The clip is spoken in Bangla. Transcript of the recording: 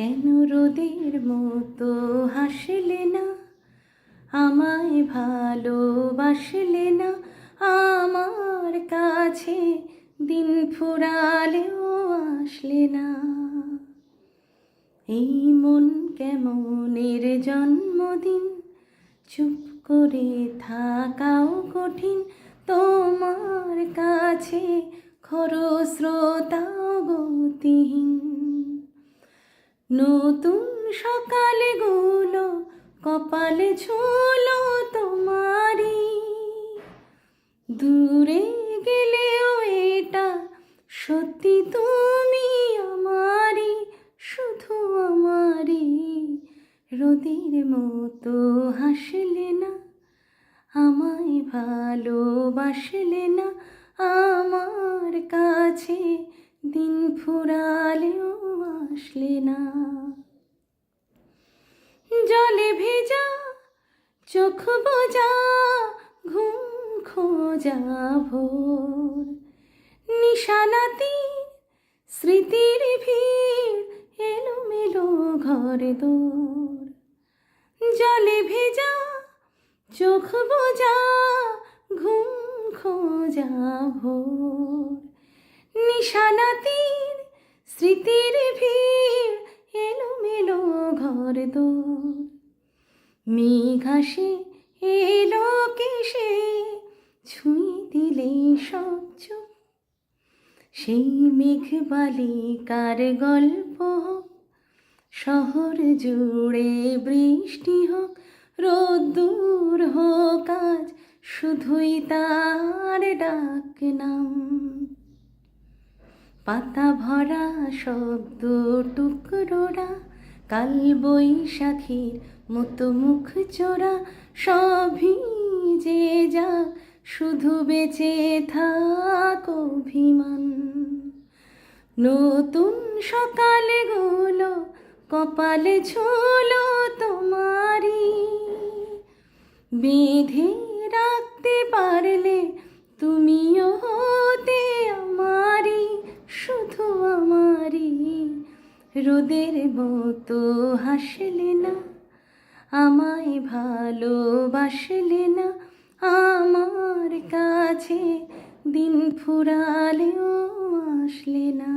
কেন রোদের মতো হাসলে না, আমায় ভালোবাসলে না, আমার কাছে দিন ফুরালেও আসলে না। এই মন কেমনের জন্মদিন, চুপ করে থাকাও কঠিন, তোমার কাছে খরস্রোতাও গতিহীন। নতুন সকালগুলো কপালে ছুঁলো তোমারই, দূরে গেলেও এটা সত্যি তুমি আমারই, শুধু আমারই। রোদের মতো হাসলে না, আমায় ভালোবাসলে না, আমার কাছে দিন ফুরালেও আসলে না। জলে ভেজা চোখ বোঝা ঘুম খোঁজা ভোর, নিশানাতি স্মৃতির ভিড়, এলোমেলো ঘর দোর। জলে ভেজা চোখ বোঝা ঘুম খোঁজা ভোর, নিশানাতির স্মৃতির ভিড়, এলোমেলো ঘর দোর। মেঘ আসে এলো কেসে, ছুঁয়ে দিলে সব চোখ, সেই মেঘ বালিকার গল্প হোক, শহর জুড়ে বৃষ্টি হোক, রোদ্দুর হোক আজ শুধুই তার ডাক নাম। পাতা ভরা শব্দ টুকরোরা, কাল বৈশাখীর মতো মুখ চোরা, সবই যে যাক শুধু বেঁচে থাক অভিমান। নতুন সকালগুলো কপালে ছুঁলো তোমারই, বেঁধে রাখতে পারলে তুমিও হতে আমারই, শুধু আমারই। রোদের মতো হাসলে না, আমায় ভালোবাসলে না, আমার কাছে দিন ফুরালেও আসলে না।